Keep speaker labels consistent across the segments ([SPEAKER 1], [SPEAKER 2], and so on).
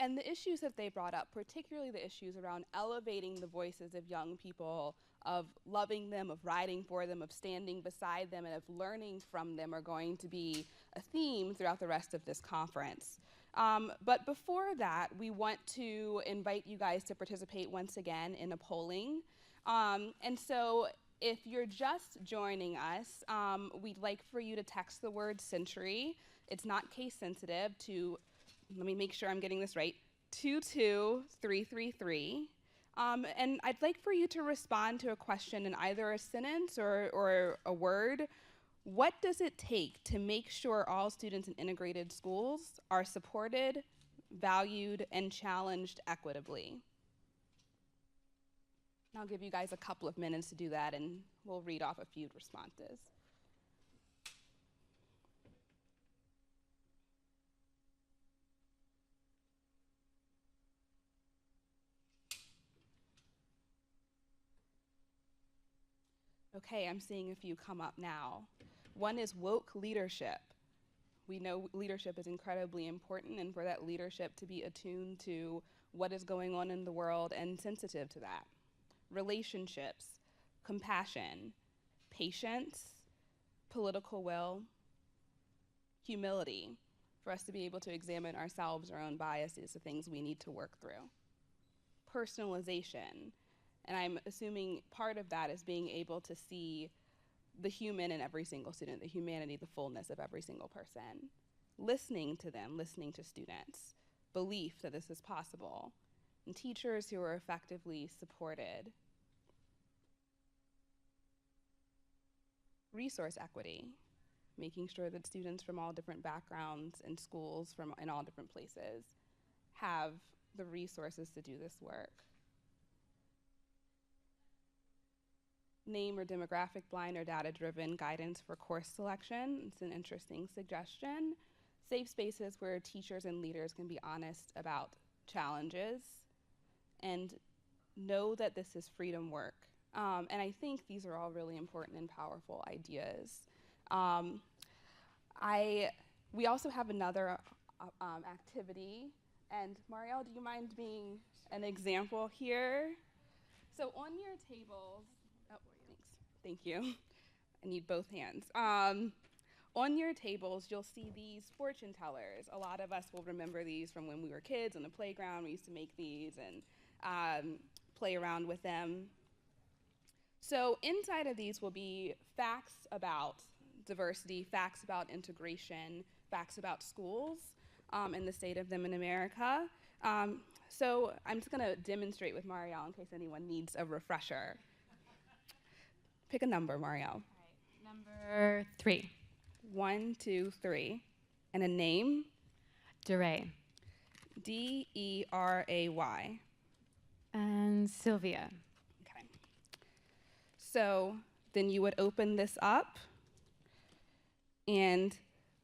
[SPEAKER 1] And the issues that they brought up, particularly the issues around elevating the voices of young people, of loving them, of writing for them, of standing beside them, and of learning from them, are going to be a theme throughout the rest of this conference. But before that, we want to invite you guys to participate once again in a polling. And so if you're just joining us, we'd like for you to text the word century. It's not case sensitive to, let me make sure I'm getting this right, 22333. And I'd like for you to respond to a question in either a sentence or a word. What does it take to make sure all students in integrated schools are supported, valued, and challenged equitably? I'll give you guys a couple of minutes to do that, and we'll read off a few responses. Okay, I'm seeing a few come up now. One is woke leadership. We know leadership is incredibly important, and for that leadership to be attuned to what is going on in the world and sensitive to that. Relationships, compassion, patience, political will, humility, for us to be able to examine ourselves, our own biases, the things we need to work through. Personalization, and I'm assuming part of that is being able to see the human in every single student, the humanity, the fullness of every single person. Listening to them, listening to students, belief that this is possible, and teachers who are effectively supported. Resource equity, making sure that students from all different backgrounds and schools from in all different places have the resources to do this work. Name or demographic blind or data-driven guidance for course selection. It's an interesting suggestion. Safe spaces where teachers and leaders can be honest about challenges and know that this is freedom work. And I think these are all really important and powerful ideas. We also have another activity, and Marielle, do you mind being an example here? So on your tables, oh, thank you. I need both hands. On your tables, you'll see these fortune tellers. A lot of us will remember these from when we were kids on the playground. We used to make these and play around with them. So inside of these will be facts about diversity, facts about integration, facts about schools and the state of them in America. So I'm just gonna demonstrate with Marielle in case anyone needs a refresher. Pick a number, Marielle.
[SPEAKER 2] All right, number 3.
[SPEAKER 1] 1, 2, 3. And a name?
[SPEAKER 2] Deray.
[SPEAKER 1] D-E-R-A-Y.
[SPEAKER 2] And Sylvia.
[SPEAKER 1] Okay. So then you would open this up, and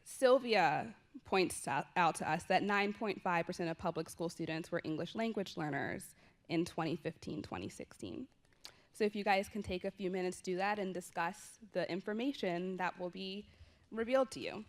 [SPEAKER 1] Sylvia points out to us that 9.5% of public school students were English language learners in 2015-2016. So if you guys can take a few minutes to do that and discuss the information that will be revealed to you.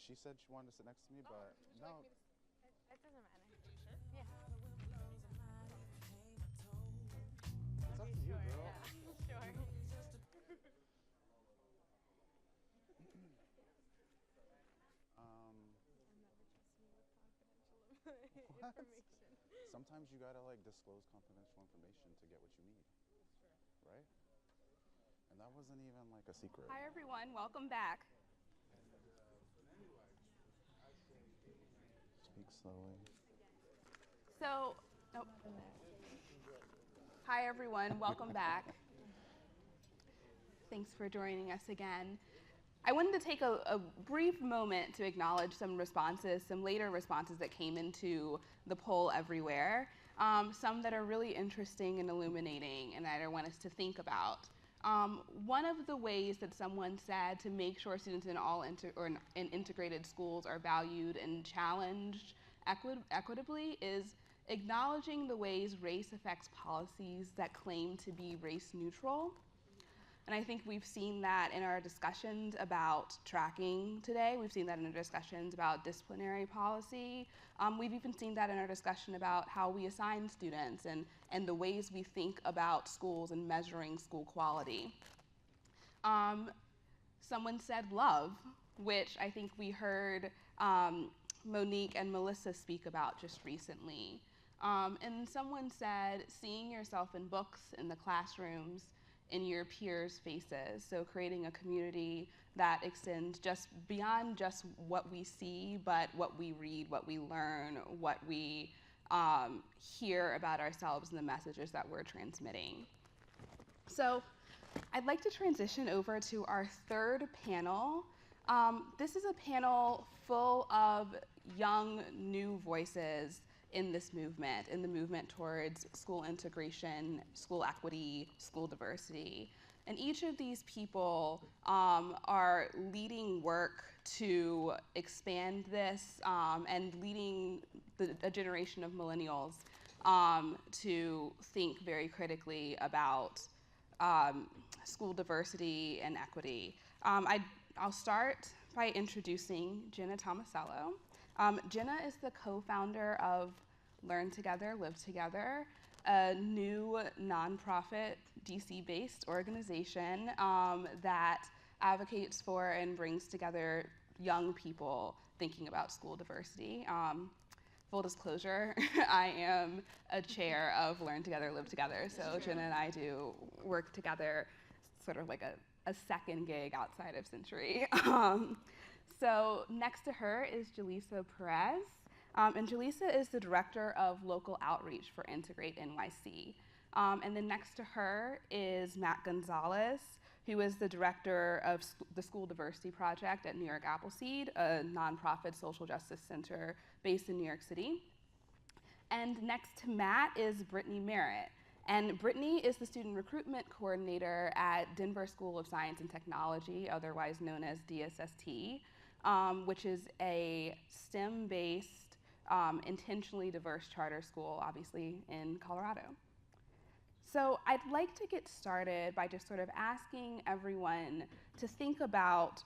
[SPEAKER 3] she said she wanted to sit next to me, but no.
[SPEAKER 2] It doesn't matter.
[SPEAKER 3] It's up to you, girl.
[SPEAKER 2] Sure.
[SPEAKER 3] Um, what?
[SPEAKER 2] Information.
[SPEAKER 3] Sometimes you gotta like disclose confidential information to get what you need, right? And that wasn't even like a secret.
[SPEAKER 1] Hi, everyone. Welcome back.
[SPEAKER 3] Speak slowly.
[SPEAKER 1] So, oh. Hi, everyone. Welcome back. Thanks for joining us again. I wanted to take a brief moment to acknowledge some responses, some later responses that came into the poll everywhere, some that are really interesting and illuminating and that I want us to think about. One of the ways that someone said to make sure students in all in integrated schools are valued and challenged equitably is acknowledging the ways race affects policies that claim to be race neutral. And I think we've seen that in our discussions about tracking today. We've seen that in our discussions about disciplinary policy. We've even seen that in our discussion about how we assign students and the ways we think about schools and measuring school quality. Someone said love, which I think we heard Monique and Melissa speak about just recently. And someone said seeing yourself in books, in the classrooms, in your peers' faces. So creating a community that extends just beyond just what we see, but what we read, what we learn, what we hear about ourselves and the messages that we're transmitting. So I'd like to transition over to our third panel. This is a panel full of young, new voices in this movement, in the movement towards school integration, school equity, school diversity. And each of these people are leading work to expand this and leading a generation of millennials to think very critically about school diversity and equity. I'll start by introducing Jenna Tomasello. Jenna is the co-founder of Learn Together, Live Together, a new nonprofit DC-based organization that advocates for and brings together young people thinking about school diversity. Full disclosure, I am a chair of Learn Together, Live Together, so Jenna and I do work together, sort of like a second gig outside of Century. So next to her is Jaleesa Perez, and Jaleesa is the director of local outreach for Integrate NYC. And then next to her is Matt Gonzalez, who is the director of the School Diversity Project at New York Appleseed, a nonprofit social justice center based in New York City. And next to Matt is Brittany Merritt. And Brittany is the student recruitment coordinator at Denver School of Science and Technology, otherwise known as DSST, which is a STEM-based, intentionally diverse charter school, obviously in Colorado. So I'd like to get started by just sort of asking everyone to think about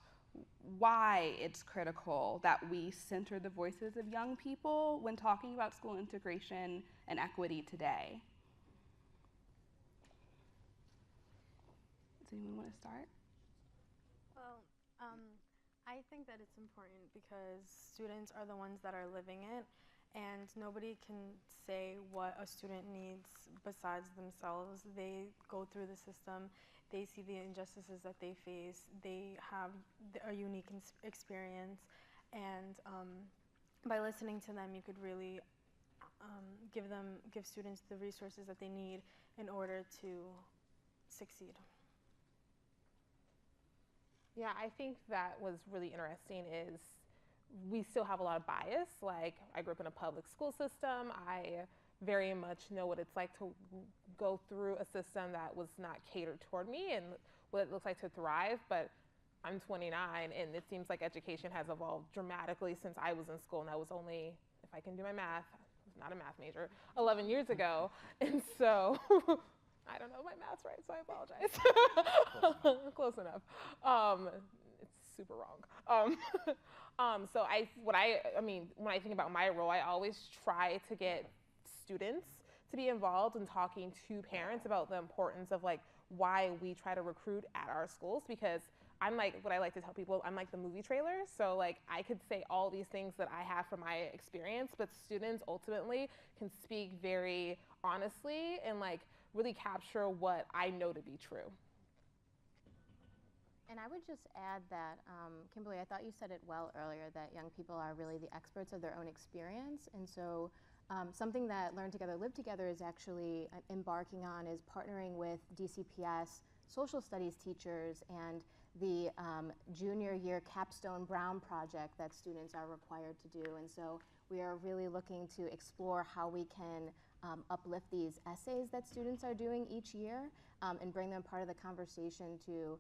[SPEAKER 1] why it's critical that we center the voices of young people when talking about school integration and equity today. Does anyone want to start?
[SPEAKER 4] Well, I think that it's important because students are the ones that are living it, and nobody can say what a student needs besides themselves. They go through the system, they see the injustices that they face, they have a unique experience, and by listening to them, you could really give students the resources that they need in order to succeed.
[SPEAKER 5] Yeah, I think that was really interesting is we still have a lot of bias. Like, I grew up in a public school system. I very much know what it's like to go through a system that was not catered toward me and what it looks like to thrive. But I'm 29, and it seems like education has evolved dramatically since I was in school, and that was only, if I can do my math, I was not a math major, 11 years ago. And so I don't know my math's right, so I apologize. Close enough. super wrong. So I mean, when I think about my role, I always try to get students to be involved in talking to parents about the importance of like why we try to recruit at our schools, because I'm like, what I like to tell people, I'm like the movie trailer. So like I could say all these things that I have from my experience, but students ultimately can speak very honestly and like really capture what I know to be true.
[SPEAKER 6] And I would just add that, Kimberly, I thought you said it well earlier, that young people are really the experts of their own experience. And so something that Learn Together, Live Together is actually embarking on is partnering with DCPS social studies teachers and the junior year capstone Brown project that students are required to do. And so we are really looking to explore how we can uplift these essays that students are doing each year and bring them part of the conversation to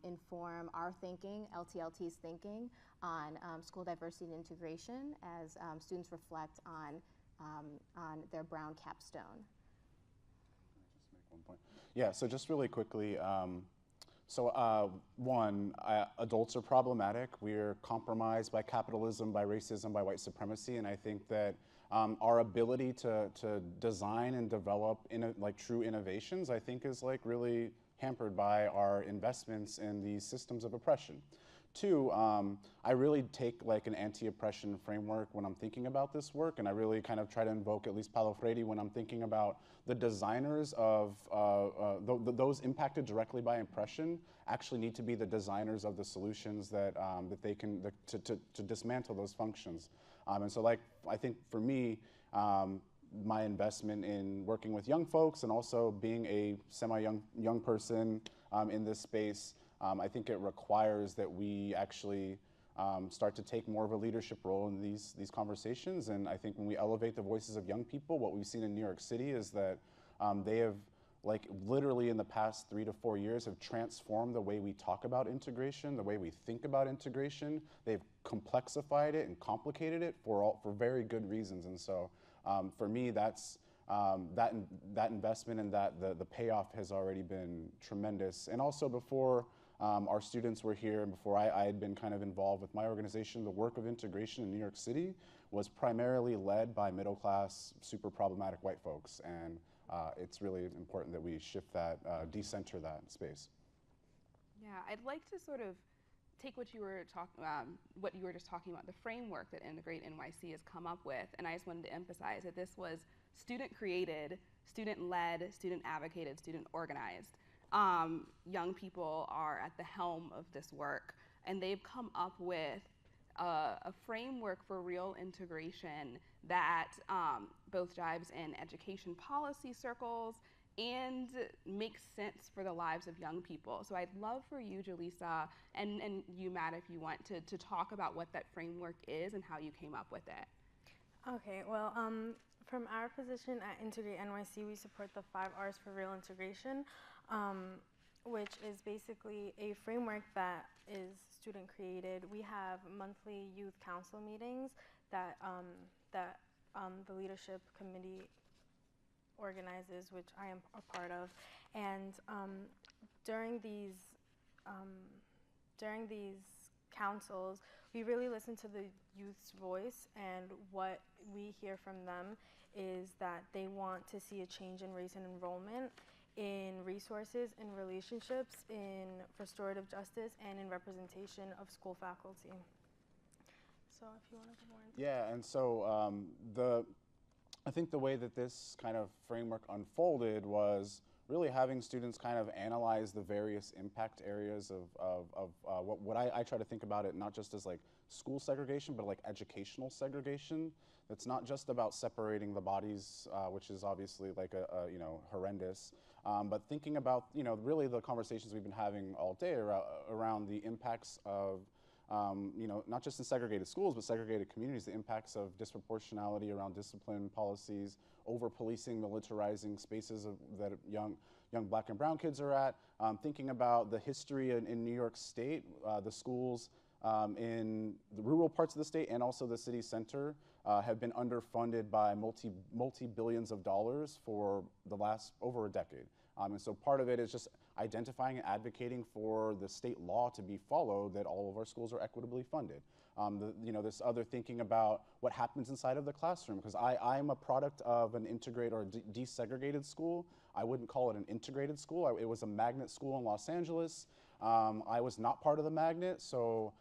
[SPEAKER 6] inform our thinking, LTLT's thinking, on school diversity and integration as students reflect on their Brown capstone.
[SPEAKER 3] Can I just make one point? Yeah, so just really quickly, one, adults are problematic. We're compromised by capitalism, by racism, by white supremacy, and I think that our ability to design and develop like true innovations, I think, is like really hampered by our investments in these systems of oppression. Two, I really take like an anti-oppression framework when I'm thinking about this work, and I really kind of try to invoke at least Paulo Freire when I'm thinking about the designers of those impacted directly by oppression actually need to be the designers of the solutions that that they can to dismantle those functions. And so, like, I think for me, my investment in working with young folks and also being a semi-young person in this space, I think it requires that we actually start to take more of a leadership role in these conversations. And I think when we elevate the voices of young people, what we've seen in New York City is that they have, like, literally in the past 3 to 4 years have transformed the way we talk about integration, the way we think about integration. They've complexified it and complicated it for very good reasons. And so for me, that's that investment and the payoff has already been tremendous. And also before our students were here and before I had been kind of involved with my organization, the work of integration in New York City was primarily led by middle-class, super problematic white folks. And it's really important that we shift that, decenter that space.
[SPEAKER 1] Yeah, I'd like to sort of take what you were just talking about, the framework that Integrate NYC has come up with, and I just wanted to emphasize that this was student-created, student-led, student-advocated, student-organized. Young people are at the helm of this work, and they've come up with a framework for real integration that both jives in education policy circles and makes sense for the lives of young people. So I'd love for you, Jaleesa, and you, Matt, if you want to talk about what that framework is and how you came up with it.
[SPEAKER 4] Okay, well, from our position at Integrate NYC, we support the 5 R's for Real Integration, which is basically a framework that is student created. We have monthly youth council meetings that the leadership committee organizes, which I am a part of, and during these councils, we really listen to the youth's voice, and what we hear from them is that they want to see a change in race and enrollment, in resources, in relationships, in restorative justice, and in representation of school faculty. So if you want to go more into
[SPEAKER 3] Yeah, and so I think the way that this kind of framework unfolded was really having students kind of analyze the various impact areas of what I try to think about it not just as like school segregation, but like educational segregation. It's not just about separating the bodies, which is obviously like a horrendous, but thinking about really the conversations we've been having all day around the impacts of not just in segregated schools, but segregated communities, the impacts of disproportionality around discipline policies, over-policing, militarizing spaces that young black and brown kids are at, thinking about the history in New York State, the schools in the rural parts of the state and also the city center have been underfunded by multi-billions of dollars for the last over a decade. And so part of it is just, identifying and advocating for the state law to be followed, that all of our schools are equitably funded. This other thinking about what happens inside of the classroom, because I'm a product of an integrated or desegregated school. I wouldn't call it an integrated school. It was a magnet school in Los Angeles. I was not part of the magnet, so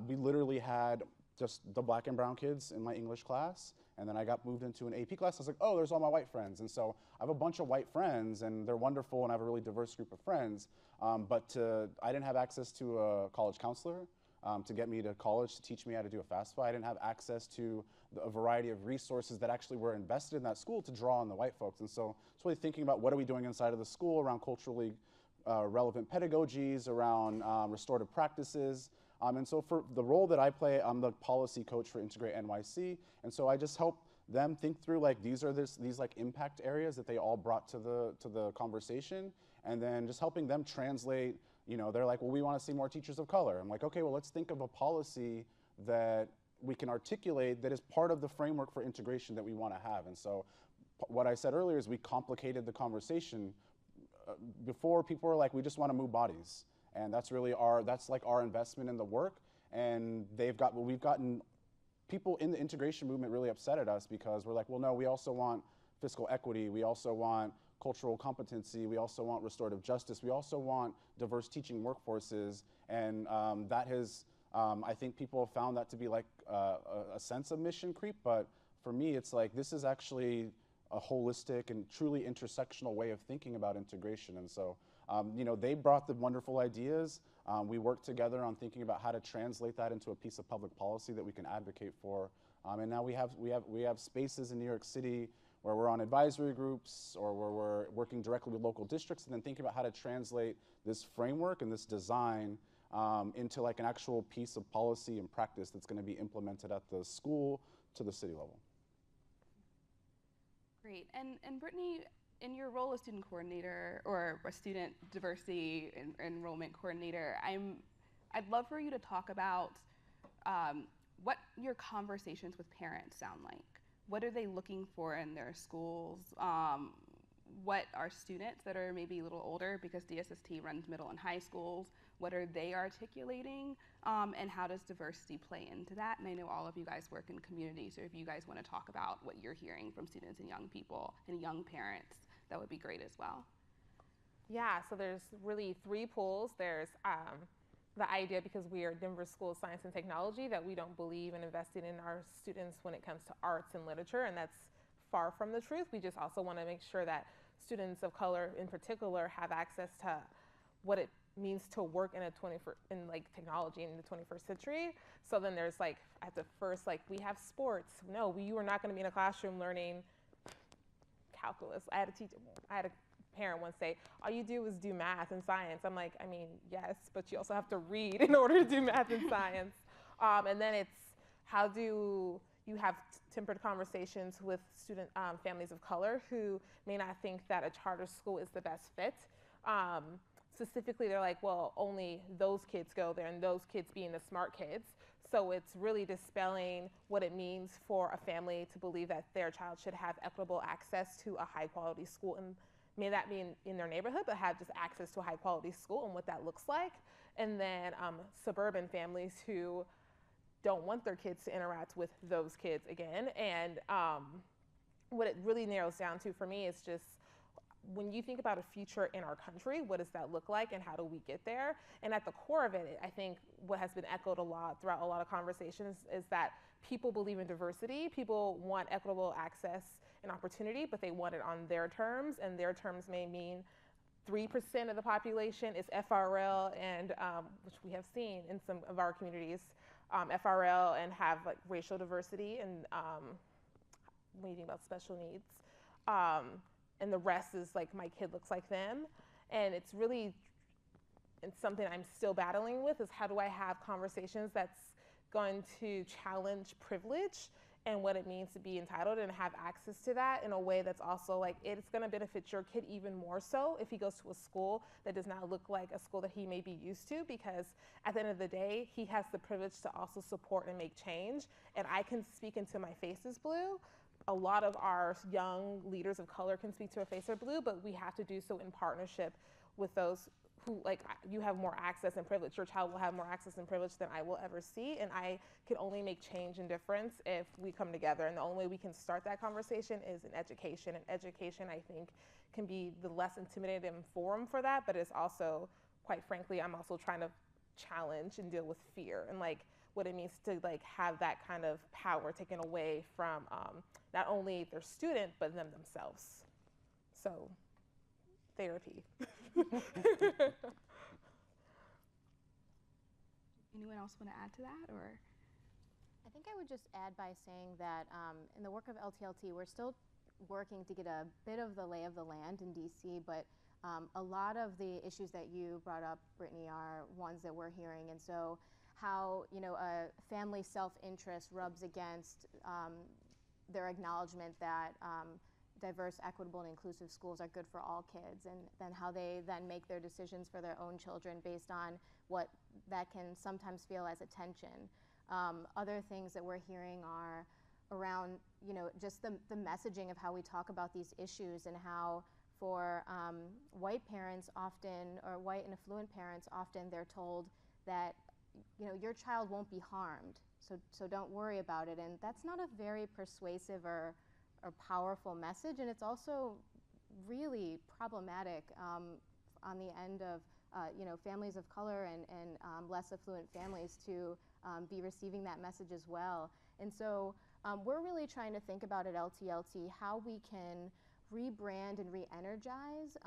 [SPEAKER 3] we literally had just the black and brown kids in my English class, and then I got moved into an AP class. I was like, oh, there's all my white friends. And so I have a bunch of white friends, and they're wonderful, and I have a really diverse group of friends, but I didn't have access to a college counselor to get me to college, to teach me how to do a FAFSA. I didn't have access to a variety of resources that actually were invested in that school to draw on the white folks. And so it's really thinking about what are we doing inside of the school around culturally relevant pedagogies, around restorative practices. And so for the role that I play, I'm the policy coach for Integrate NYC. And so I just help them think through, like, these like impact areas that they all brought to the conversation, and then just helping them translate. They're like, well, we want to see more teachers of color. I'm like, okay, well, let's think of a policy that we can articulate that is part of the framework for integration that we want to have. And so what I said earlier is we complicated the conversation. Before, people were like, we just want to move bodies. And that's really our investment in the work. And we've gotten people in the integration movement really upset at us, because we're like, well, no, we also want fiscal equity. We also want cultural competency. We also want restorative justice. We also want diverse teaching workforces. And that has, I think people have found that to be like a sense of mission creep. But for me, it's like, this is actually a holistic and truly intersectional way of thinking about integration. And so, they brought the wonderful ideas. We worked together on thinking about how to translate that into a piece of public policy that we can advocate for. And now we have spaces in New York City where we're on advisory groups, or where we're working directly with local districts, and then thinking about how to translate this framework and this design into like an actual piece of policy and practice that's going to be implemented at the school to the city level.
[SPEAKER 1] Great. And Brittany, in your role as student coordinator or a student diversity and enrollment coordinator, I'd love for you to talk about what your conversations with parents sound like. What are they looking for in their schools? What are students that are maybe a little older, because DSST runs middle and high schools, what are they articulating? And how does diversity play into that? And I know all of you guys work in communities, so if you guys want to talk about what you're hearing from students and young people and young parents, that would be great as well.
[SPEAKER 5] Yeah, so there's really 3 pools. There's the idea, because we are Denver School of Science and Technology, that we don't believe in investing in our students when it comes to arts and literature, and that's far from the truth. We just also want to make sure that students of color in particular have access to what it means to work in technology in the 21st century. So then there's like, at the first, like, we have sports. No, you are not going to be in a classroom learning calculus. I had a parent once say, all you do is do math and science. I'm like, I mean, yes, but you also have to read in order to do math and science. And then it's, how do you have tempered conversations with student families of color who may not think that a charter school is the best fit. Specifically, they're like, well, only those kids go there, and those kids being the smart kids. So it's really dispelling what it means for a family to believe that their child should have equitable access to a high quality school, and may that be in their neighborhood, but have just access to a high quality school and what that looks like. And then suburban families who don't want their kids to interact with those kids again. And what it really narrows down to for me is just, when you think about a future in our country, what does that look like and how do we get there? And at the core of it, I think what has been echoed a lot throughout a lot of conversations is that people believe in diversity. People want equitable access and opportunity, but they want it on their terms, and their terms may mean 3% of the population is FRL, and which we have seen in some of our communities, FRL, and have like racial diversity, and when you think about special needs. And the rest is like, my kid looks like them. And it's really, it's something I'm still battling with, is how do I have conversations that's going to challenge privilege and what it means to be entitled and have access to that in a way that's also like, it's gonna benefit your kid even more so if he goes to a school that does not look like a school that he may be used to, because at the end of the day, he has the privilege to also support and make change. And I can speak into my face is blue. A lot of our young leaders of color can speak to a face are blue, but we have to do so in partnership with those who, like, you have more access and privilege. Your child will have more access and privilege than I will ever see, and I can only make change and difference if we come together. And the only way we can start that conversation is in education. And education, I think, can be the less intimidating forum for that, but it's also, quite frankly, I'm also trying to challenge and deal with fear and like what it means to like have that kind of power taken away from not only their student, but them themselves. So, therapy.
[SPEAKER 1] Anyone else want to add to that, or?
[SPEAKER 6] I think I would just add by saying that in the work of LTLT, we're still working to get a bit of the lay of the land in DC, but a lot of the issues that you brought up, Brittany, are ones that we're hearing. And so how, a family self-interest rubs against their acknowledgement that diverse, equitable, and inclusive schools are good for all kids, and then how they then make their decisions for their own children based on what that can sometimes feel as attention. Other things that we're hearing are around, just the messaging of how we talk about these issues, and how for white parents often, or white and affluent parents often, they're told that, your child won't be harmed, so don't worry about it. And that's not a very persuasive or powerful message, and it's also really problematic on the end of families of color and less affluent families to be receiving that message as well. And so we're really trying to think about at LTLT how we can rebrand and re-energize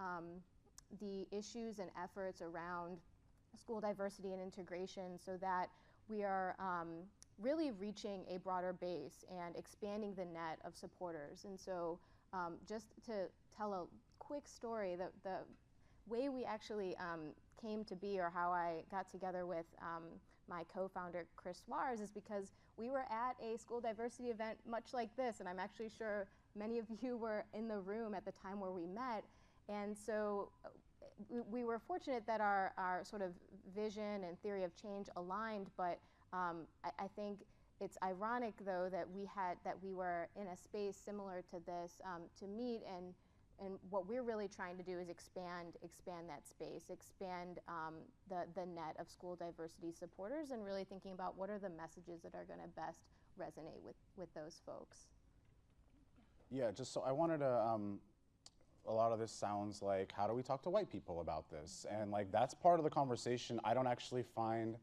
[SPEAKER 6] the issues and efforts around school diversity and integration, so that we are really reaching a broader base and expanding the net of supporters. And so just to tell a quick story, the way we actually came to be, or how I got together with my co-founder, Chris Suarez, is because we were at a school diversity event much like this, and I'm actually sure many of you were in the room at the time where we met. And so we were fortunate that our sort of vision and theory of change aligned, but I think it's ironic, though, that we were in a space similar to this to meet, and what we're really trying to do is expand that space, expand the net of school diversity supporters, and really thinking about what are the messages that are going to best resonate with those folks.
[SPEAKER 3] Yeah, just so I wanted to, a lot of this sounds like, how do we talk to white people about this? And like, that's part of the conversation I don't actually find.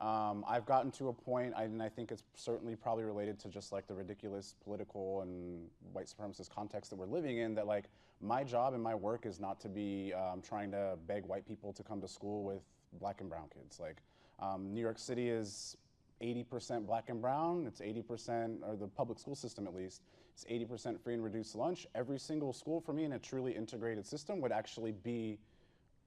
[SPEAKER 3] I've gotten to a point, and I think it's certainly probably related to just like the ridiculous political and white supremacist context that we're living in, that like my job and my work is not to be trying to beg white people to come to school with black and brown kids. Like New York City is 80% black and brown, it's 80%, or the public school system at least, it's 80% free and reduced lunch. Every single school for me in a truly integrated system would actually be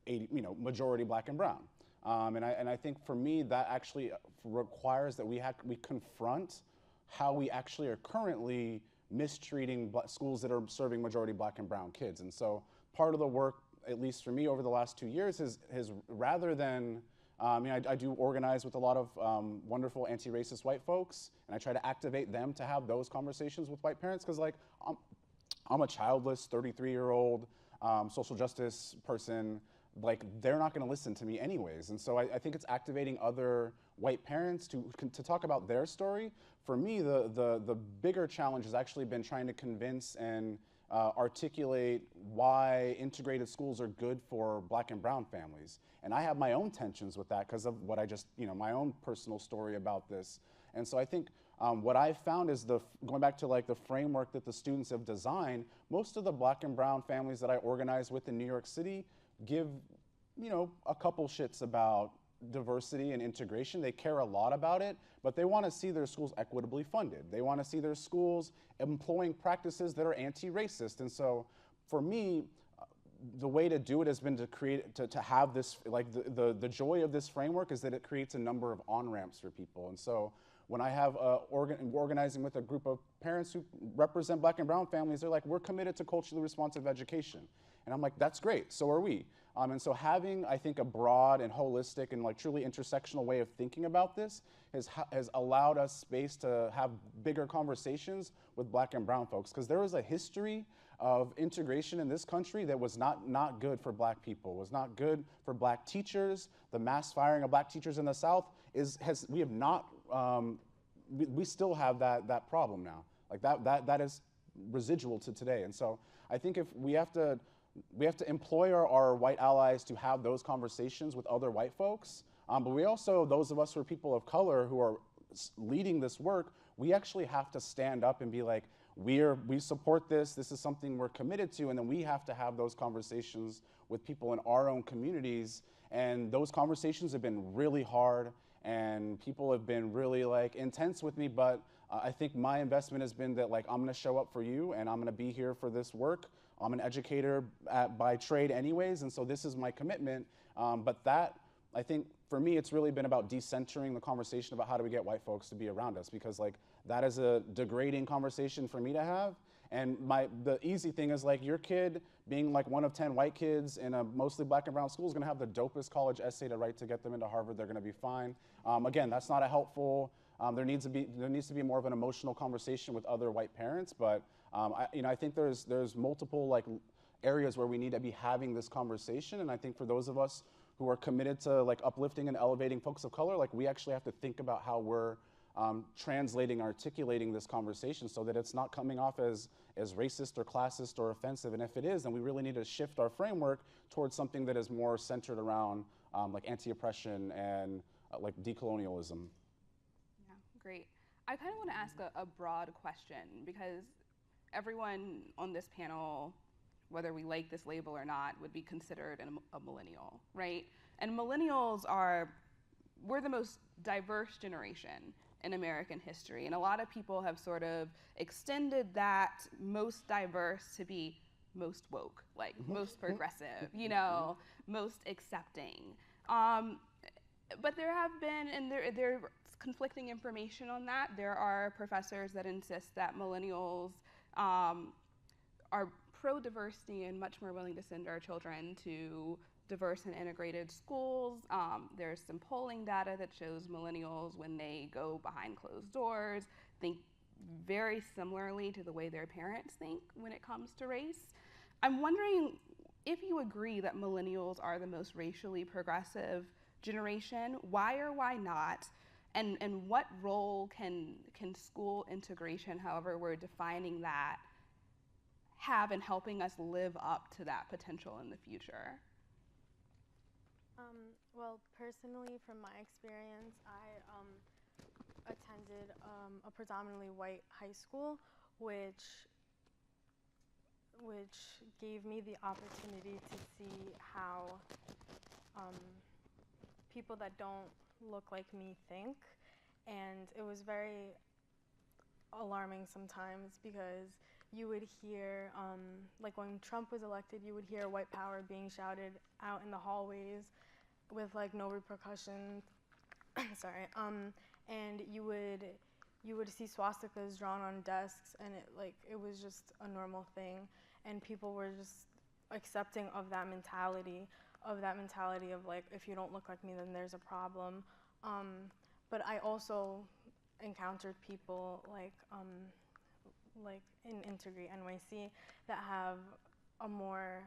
[SPEAKER 3] 80, majority black and brown. And I think for me that actually requires that we confront how we actually are currently mistreating schools that are serving majority black and brown kids. And so part of the work, at least for me over the last 2 years, is rather than, I do organize with a lot of wonderful anti-racist white folks, and I try to activate them to have those conversations with white parents, because like I'm a childless 33-year-old social justice person. Like, they're not going to listen to me anyways. And so I think it's activating other white parents to talk about their story. For me, the bigger challenge has actually been trying to convince and articulate why integrated schools are good for black and brown families. And I have my own tensions with that because of what I just, my own personal story about this. And so I think what I've found is going back to like the framework that the students have designed, most of the black and brown families that I organize with in New York City give, a couple shits about diversity and integration. They care a lot about it, but they want to see their schools equitably funded. They want to see their schools employing practices that are anti-racist. And so for me, the way to do it has been to have this, like the joy of this framework is that it creates a number of on-ramps for people. And so when I have organizing with a group of parents who represent black and brown families, they're like, we're committed to culturally responsive education. And I'm like, that's great, so are we. And so having, I think, a broad and holistic and like truly intersectional way of thinking about this has allowed us space to have bigger conversations with Black and brown folks, because there is a history of integration in this country that was not good for Black people, was not good for Black teachers. The mass firing of Black teachers in the South we still have that problem now. Like that is residual to today. And so I think if we have to employ our white allies to have those conversations with other white folks, but we also, those of us who are people of color who are leading this work, we actually have to stand up and be like, we support this is something we're committed to, and then we have to have those conversations with people in our own communities. And those conversations have been really hard, and people have been really like intense with me, but I think my investment has been that like, I'm gonna show up for you, and I'm gonna be here for this work. I'm an educator by trade anyways, and so this is my commitment. But that, I think for me, it's really been about decentering the conversation about how do we get white folks to be around us, because like that is a degrading conversation for me to have. And the easy thing is like your kid being like one of 10 white kids in a mostly Black and brown school is gonna have the dopest college essay to write to get them into Harvard. They're gonna be fine. Again, that's not a helpful, there needs to be more of an emotional conversation with other white parents, but I think there's multiple like areas where we need to be having this conversation. And I think for those of us who are committed to like uplifting and elevating folks of color, like we actually have to think about how we're translating, articulating this conversation so that it's not coming off as racist or classist or offensive. And if it is, then we really need to shift our framework towards something that is more centered around like anti-oppression and like decolonialism.
[SPEAKER 1] Yeah, great. I kind of want to ask a broad question, because everyone on this panel, whether we like this label or not, would be considered a millennial, right? And millennials we're the most diverse generation in American history. And a lot of people have sort of extended that most diverse to be most woke, like most progressive, most accepting. But there have been, and there's conflicting information on that. There are professors that insist that millennials are pro-diversity and much more willing to send our children to diverse and integrated schools. There's some polling data that shows millennials, when they go behind closed doors, think very similarly to the way their parents think when it comes to race. I'm wondering if you agree that millennials are the most racially progressive generation. Why or why not? And what role can school integration, however we're defining that, have in helping us live up to that potential in the future?
[SPEAKER 4] Well, personally, from my experience, I attended a predominantly white high school, which gave me the opportunity to see how people that don't look like me think. And it was very alarming sometimes, because you would hear, like when Trump was elected, you would hear white power being shouted out in the hallways with like no repercussions. Sorry. And you would see swastikas drawn on desks, and it was just a normal thing, and people were just accepting of that mentality of like, if you don't look like me, then there's a problem. But I also encountered people like in Integrate NYC that have a more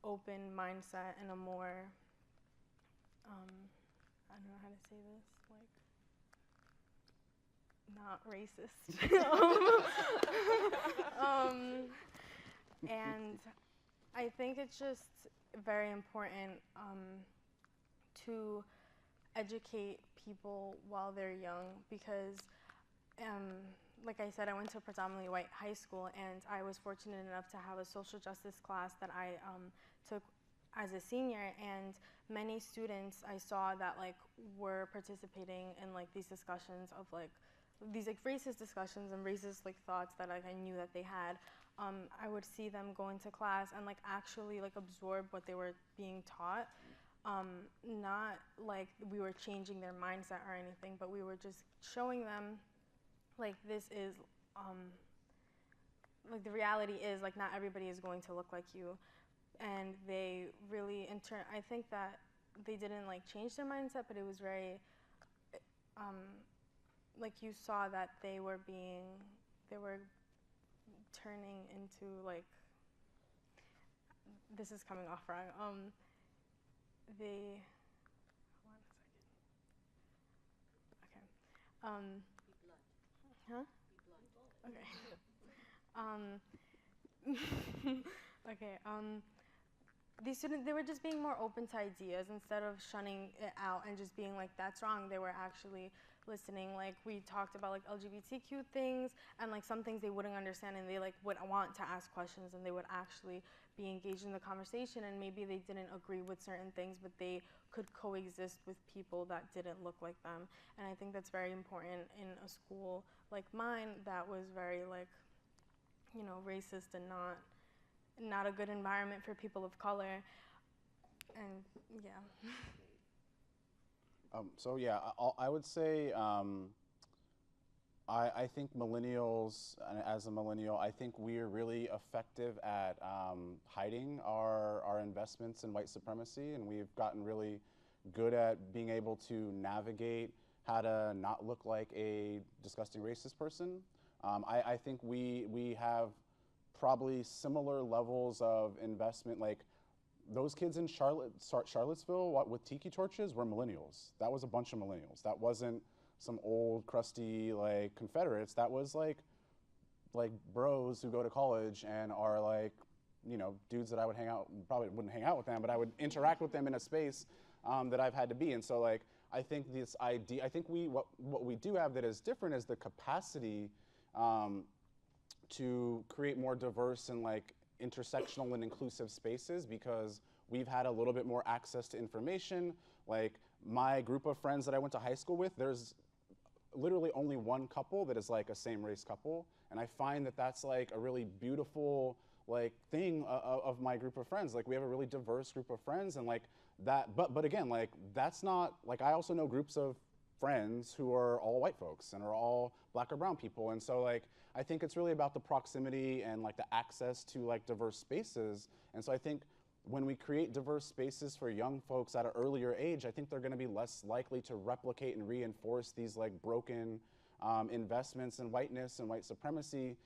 [SPEAKER 4] open mindset and a more, I don't know how to say this, like, not racist. And I think it's just very important to educate people while they're young, because like I said, I went to a predominantly white high school, and I was fortunate enough to have a social justice class that I took as a senior, and many students I saw that like were participating in like these discussions of like these like racist discussions and racist like thoughts that like I knew that they had. I would see them go into class and like actually like absorb what they were being taught. Not like we were changing their mindset or anything, but we were just showing them like this is like the reality is like not everybody is going to look like you, and they really I think that they didn't like change their mindset, but it was very like you saw that they were turning into like, this is coming off wrong. They, hold on a second. Okay. Okay. Okay. These students, they were just being more open to ideas instead of shunning it out and just being like, that's wrong. They were actually listening. Like, we talked about like LGBTQ things and like some things they wouldn't understand, and they like would want to ask questions, and they would actually be engaged in the conversation, and maybe they didn't agree with certain things, but they could coexist with people that didn't look like them. And I think that's very important in a school like mine that was very like, you know, racist and not a good environment for people of color. And yeah.
[SPEAKER 3] So yeah, I would say I think millennials, and as a millennial, I think we're really effective at hiding our investments in white supremacy, and we've gotten really good at being able to navigate how to not look like a disgusting racist person. I think we have probably similar levels of investment. Like those kids in Charlottesville with tiki torches were millennials. That was a bunch of millennials. That wasn't some old crusty like Confederates. That was like bros who go to college and are like, you know, dudes that I would hang out, probably wouldn't hang out with them, but I would interact with them in a space that I've had to be in. So like, I think this idea, I think what we do have that is different is the capacity to create more diverse and like intersectional and inclusive spaces, because we've had a little bit more access to information. Like my group of friends that I went to high school with, there's literally only one couple that is like a same race couple. And I find that that's like a really beautiful like thing of my group of friends. Like we have a really diverse group of friends, and like that, but again, like that's not, like I also know groups of friends who are all white folks and are all black or brown people. And so like, I think it's really about the proximity and like the access to like diverse spaces. And so I think when we create diverse spaces for young folks at an earlier age, I think they're gonna be less likely to replicate and reinforce these like broken investments in whiteness and white supremacy.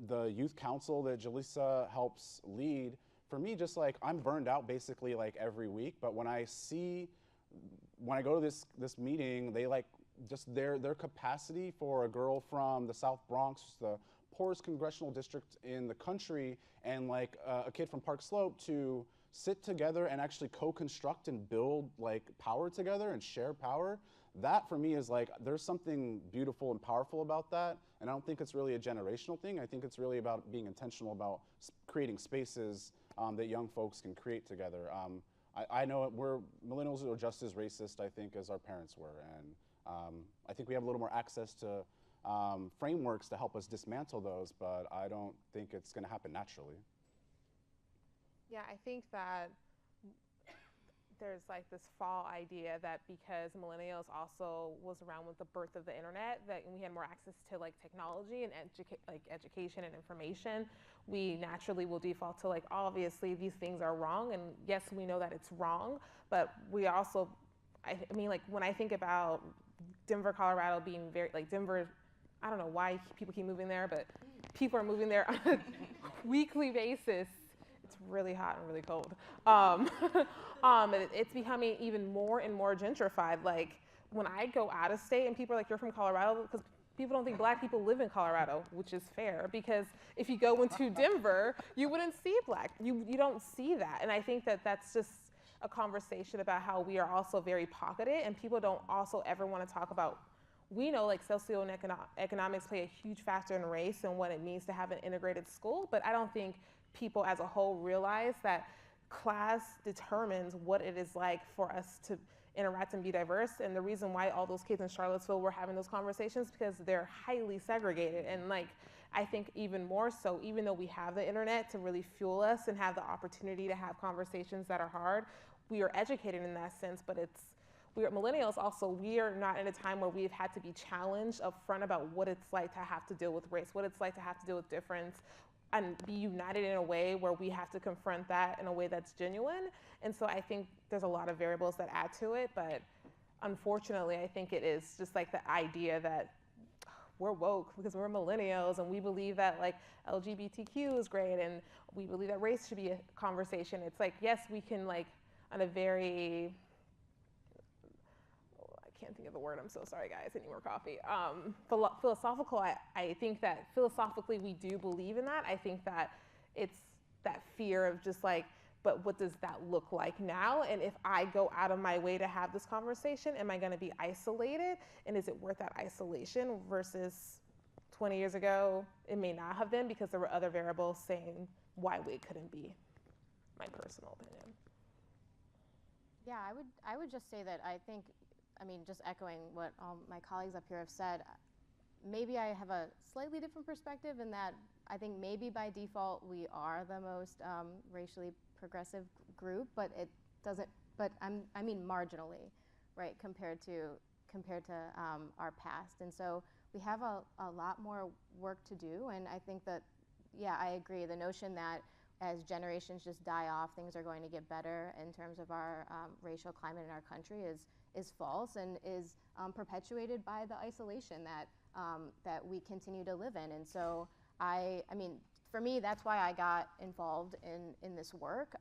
[SPEAKER 3] The youth council that Jalissa helps lead, for me, just like I'm burned out basically like every week, but when I go to this meeting, they like just their capacity for a girl from the South Bronx, the poorest congressional district in the country, and like a kid from Park Slope to sit together and actually co-construct and build like power together and share power. That for me is like, there's something beautiful and powerful about that. And I don't think it's really a generational thing. I think it's really about being intentional about creating spaces that young folks can create together. I know millennials are just as racist, I think, as our parents were. And I think we have a little more access to frameworks to help us dismantle those, but I don't think it's gonna happen naturally.
[SPEAKER 5] Yeah, I think that there's like this fall idea that because millennials also was around with the birth of the internet, that we had more access to like technology and education and information, we naturally will default to like, obviously these things are wrong, and yes, we know that it's wrong, but we also, I mean, like when I think about Denver, Colorado being very, like Denver, I don't know why people keep moving there, but people are moving there on a weekly basis. It's really hot and really cold. It's becoming even more and more gentrified. Like when I go out of state and people are like, you're from Colorado, because people don't think black people live in Colorado, which is fair, because if you go into Denver, you wouldn't see black. You don't see that. And I think that that's just a conversation about how we are also very pocketed, and people don't also ever want to talk about, we know like socioeconomics play a huge factor in race and what it means to have an integrated school, but I don't think people as a whole realize that class determines what it is like for us to interact and be diverse. And the reason why all those kids in Charlottesville were having those conversations, because they're highly segregated. And like, I think even more so, even though we have the internet to really fuel us and have the opportunity to have conversations that are hard, we are educated in that sense, but we are millennials also, we are not in a time where we've had to be challenged up front about what it's like to have to deal with race, what it's like to have to deal with difference. and be united in a way where we have to confront that in a way that's genuine. And so I think there's a lot of variables that add to it, but unfortunately, I think it is just like the idea that we're woke because we're millennials and we believe that like LGBTQ is great and we believe that race should be a conversation. It's like, yes, we can like on a very, I can't think of the word, I'm so sorry guys, I need more coffee. Philosophical, I think that philosophically we do believe in that. I think that it's that fear of just like, but what does that look like now? And if I go out of my way to have this conversation, am I gonna be isolated? And is it worth that isolation versus 20 years ago, it may not have been because there were other variables saying why we couldn't be, my personal opinion.
[SPEAKER 6] Yeah, I would just say that I think, I mean, just echoing what all my colleagues up here have said, maybe I have a slightly different perspective in that I think maybe by default we are the most racially progressive group, but it doesn't. But I mean marginally, right? Compared to our past, and so we have a lot more work to do. And I think that, yeah, I agree. The notion that as generations just die off, things are going to get better in terms of our racial climate in our country is false and is perpetuated by the isolation that we continue to live in. And so I mean, for me, that's why I got involved in this work.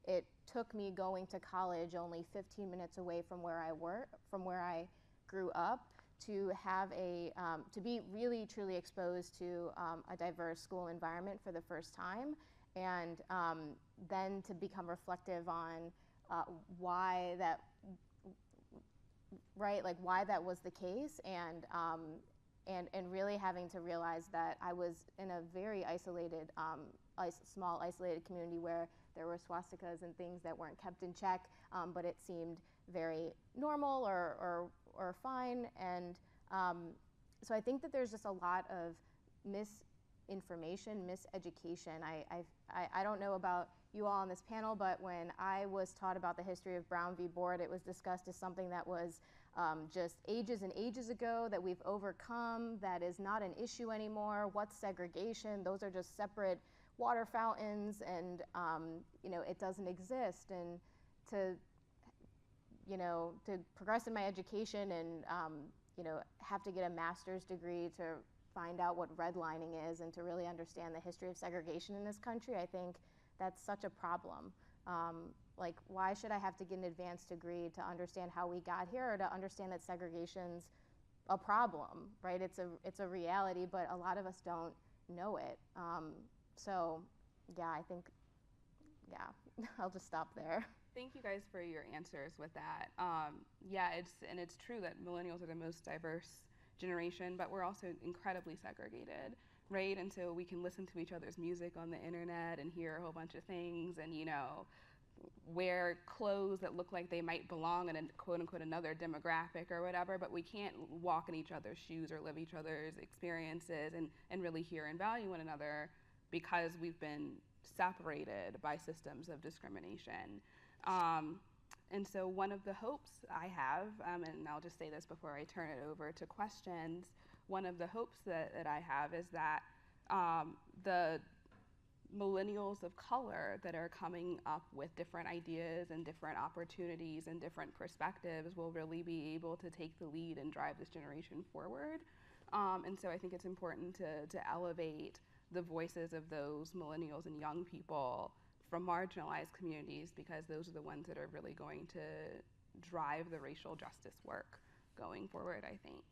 [SPEAKER 6] It took me going to college only 15 minutes away from where I grew up to have to be really truly exposed to a diverse school environment for the first time, and then to become reflective on why that, right, like why that was the case, and really having to realize that I was in a very isolated, small isolated community where there were swastikas and things that weren't kept in check, but it seemed very normal or fine. And so I think that there's just a lot of misinformation, miseducation. I don't know about you all on this panel, but when I was taught about the history of Brown v. Board, it was discussed as something that was just ages and ages ago that we've overcome, that is not an issue anymore. What's segregation? Those are just separate water fountains, and it doesn't exist. And to progress in my education and have to get a master's degree to find out what redlining is and to really understand the history of segregation in this country, I think that's such a problem. Like, why should I have to get an advanced degree to understand how we got here or to understand that segregation's a problem, right? It's a reality, but a lot of us don't know it. So, yeah, I think, yeah, I'll just stop there.
[SPEAKER 1] Thank you guys for your answers with that. Yeah, it's true that millennials are the most diverse generation, but we're also incredibly segregated, right? And so we can listen to each other's music on the internet and hear a whole bunch of things, and wear clothes that look like they might belong in a quote unquote another demographic or whatever, but we can't walk in each other's shoes or live each other's experiences and really hear and value one another because we've been separated by systems of discrimination. And so one of the hopes I have, and I'll just say this before I turn it over to questions, one of the hopes that I have is that the millennials of color that are coming up with different ideas and different opportunities and different perspectives will really be able to take the lead and drive this generation forward. And so I think it's important to elevate the voices of those millennials and young people from marginalized communities, because those are the ones that are really going to drive the racial justice work going forward, I think.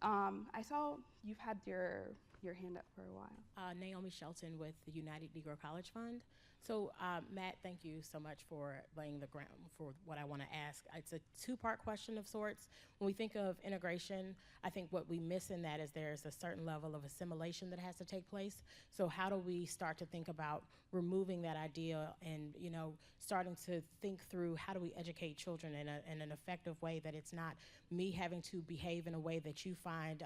[SPEAKER 1] I saw you've had your hand up for a while.
[SPEAKER 7] Naomi Shelton with the United Negro College Fund. So, Matt, thank you so much for laying the ground for what I want to ask. It's a two-part question of sorts. When we think of integration, I think what we miss in that is there's a certain level of assimilation that has to take place. So how do we start to think about removing that idea and, starting to think through how do we educate children in an effective way that it's not me having to behave in a way that you find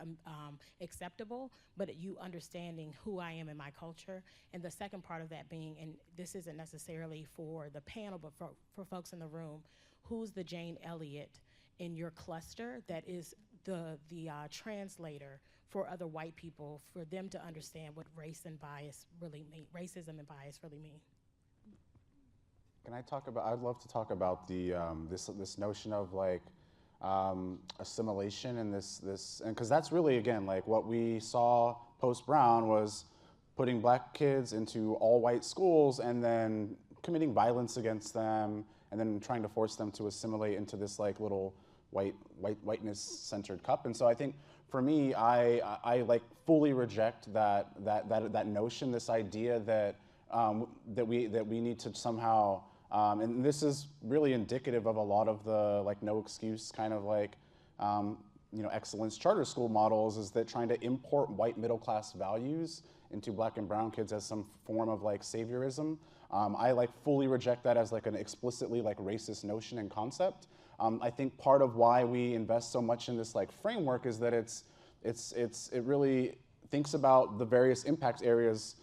[SPEAKER 7] acceptable, but you understanding who I am in my culture. And the second part of that being, and this isn't necessarily for the panel, but for folks in the room, who's the Jane Elliott in your cluster that is the translator for other white people, for them to understand what race and bias really mean, racism and bias really mean.
[SPEAKER 3] Can I talk about? I'd love to talk about the this notion of like assimilation and and because that's really again like what we saw post Brown was putting black kids into all white schools and then committing violence against them and then trying to force them to assimilate into this like little whiteness centered cup. And so I think for me, I like fully reject that notion, this idea that that we need to somehow and this is really indicative of a lot of the like no excuse kind of like excellence charter school models, is that trying to import white middle class values into black and brown kids as some form of like saviorism. I like fully reject that as like an explicitly like racist notion and concept. I think part of why we invest so much in this like framework is that it really thinks about the various impact areas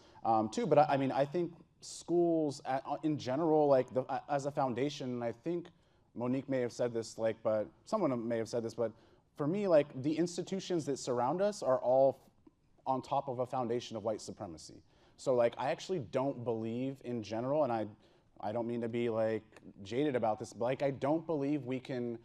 [SPEAKER 3] too. But I mean, I think schools in general, like as a foundation, I think Monique may have said this, like, but someone may have said this, but for me, like the institutions that surround us are all on top of a foundation of white supremacy. So like, I actually don't believe in general, and I don't mean to be like jaded about this, but like I don't believe we can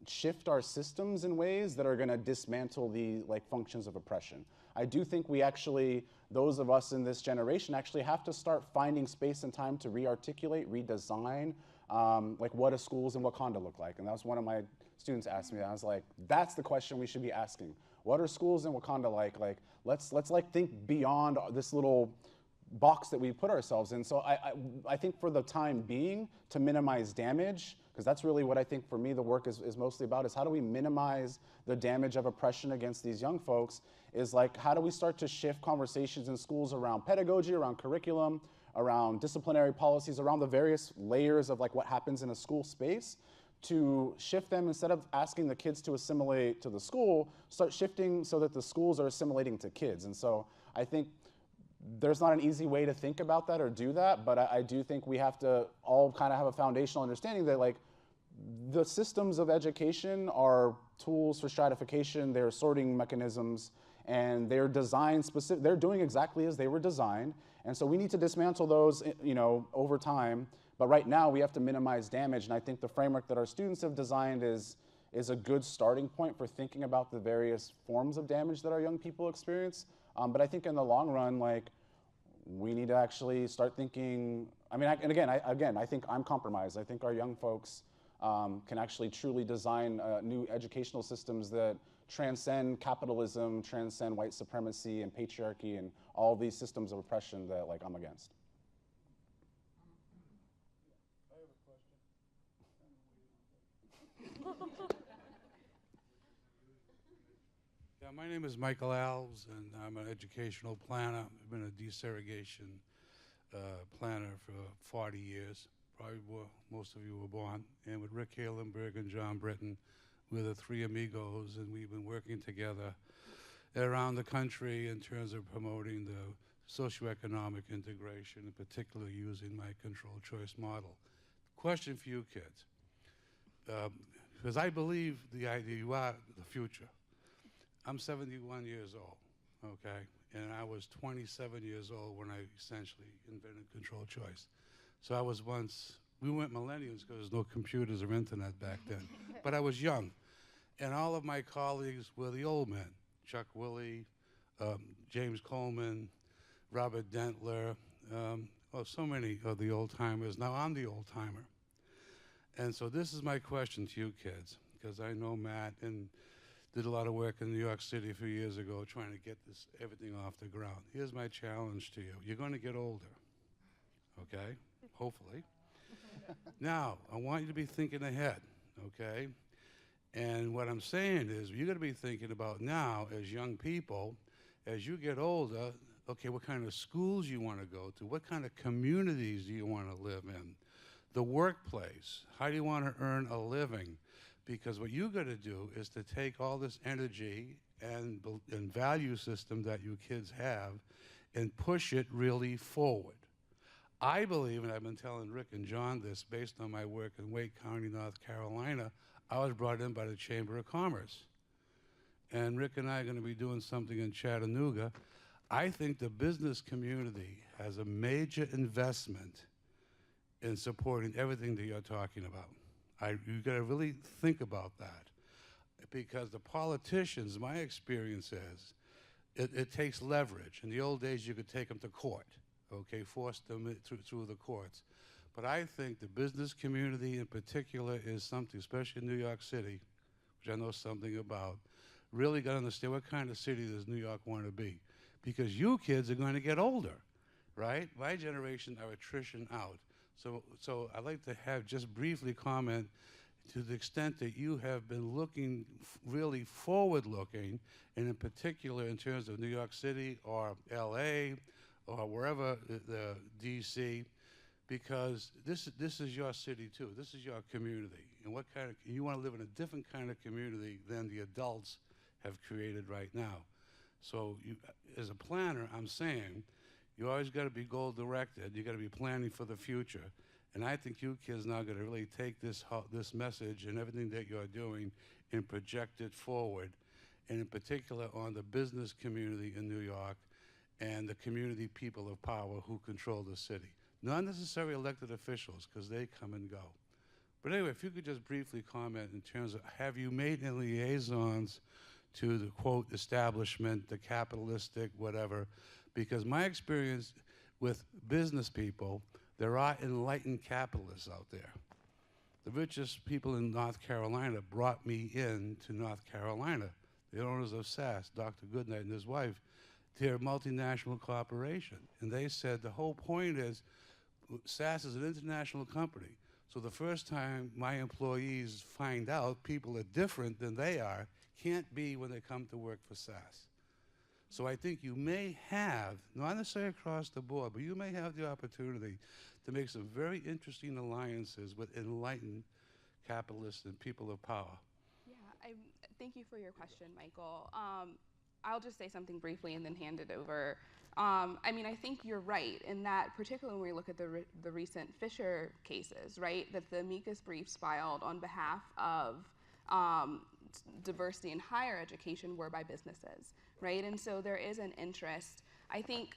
[SPEAKER 3] shift our systems in ways that are gonna dismantle the like functions of oppression. I do think we actually, those of us in this generation actually have to start finding space and time to re-articulate, redesign, like what do schools in Wakanda look like? And that was one of my students asked me, and I was like, that's the question we should be asking. What are schools in Wakanda like? Like, let's like think beyond this little box that we put ourselves in. So I think for the time being, to minimize damage, because that's really what I think for me the work is mostly about, is how do we minimize the damage of oppression against these young folks, is like how do we start to shift conversations in schools around pedagogy, around curriculum, around disciplinary policies, around the various layers of like what happens in a school space, to shift them, instead of asking the kids to assimilate to the school, start shifting so that the schools are assimilating to kids. And so I think there's not an easy way to think about that or do that, but I do think we have to all kind of have a foundational understanding that like the systems of education are tools for stratification, they're sorting mechanisms, and they're designed specific, they're doing exactly as they were designed. And so we need to dismantle those, over time. But right now we have to minimize damage. And I think the framework that our students have designed is a good starting point for thinking about the various forms of damage that our young people experience. But I think in the long run, like, we need to actually start thinking, I mean, I think I'm compromised. I think our young folks can actually truly design new educational systems that transcend capitalism, transcend white supremacy and patriarchy and all these systems of oppression that like I'm against.
[SPEAKER 8] I have a question. Yeah, my name is Michael Alves, and I'm an educational planner. I've been a desegregation planner for 40 years. Probably most of you were born. And with Rick Halenberg and John Britton, we're the three amigos, and we've been working together around the country in terms of promoting the socioeconomic integration, in particular using my controlled choice model. Question for you kids, because I believe the idea you are the future. I'm 71 years old, okay? And I was 27 years old when I essentially invented controlled choice. So I was we weren't millennials because there was no computers or internet back then, but I was young. And all of my colleagues were the old men, Chuck Willey, James Coleman, Robert Dentler, so many of the old timers. Now I'm the old timer. And so this is my question to you kids, because I know Matt and did a lot of work in New York City a few years ago trying to get everything off the ground. Here's my challenge to you. You're going to get older, okay? Hopefully. Now, I want you to be thinking ahead, okay? And what I'm saying is, you're going to be thinking about now, as young people, as you get older, okay, what kind of schools you want to go to, what kind of communities do you want to live in, the workplace, how do you want to earn a living? Because what you got to do is to take all this energy and value system that you kids have and push it really forward. I believe, and I've been telling Rick and John this based on my work in Wake County, North Carolina, I was brought in by the Chamber of Commerce. and Rick and I are going to be doing something in Chattanooga. I think the business community has a major investment in supporting everything that you're talking about. You got to really think about that, because the politicians, my experience is, it takes leverage. In the old days, you could take them to court, okay, force them through the courts. But I think the business community in particular is something, especially in New York City, which I know something about, really got to understand what kind of city does New York want to be. Because you kids are going to get older, right? My generation are attrition out. So I'd like to have just briefly comment to the extent that you have been looking really forward-looking, and in particular in terms of New York City or LA or wherever, the DC, because this is your city too. This is your community. And what kind of, you want to live in a different kind of community than the adults have created right now. So you, as a planner, I'm saying, you always got to be goal-directed. You got to be planning for the future. And I think you kids now got to really take this message and everything that you're doing and project it forward, and in particular on the business community in New York and the community people of power who control the city. Not necessarily elected officials, because they come and go. But anyway, if you could just briefly comment in terms of, have you made any liaisons to the, quote, establishment, the capitalistic, whatever? Because my experience with business people, there are enlightened capitalists out there. The richest people in North Carolina brought me in to North Carolina. The owners of SAS, Dr. Goodnight and his wife, they're a multinational corporation. And they said the whole point is, SAS is an international company. So the first time my employees find out people are different than they are, can't be when they come to work for SAS. So I think you may have, not necessarily across the board, but you may have the opportunity to make some very interesting alliances with enlightened capitalists and people of power.
[SPEAKER 1] Yeah, thank you for your question, Michael. I'll just say something briefly and then hand it over. I mean, I think you're right in that, particularly when we look at the recent Fisher cases, right, that the amicus briefs filed on behalf of diversity in higher education were by businesses, right? And so there is an interest. I think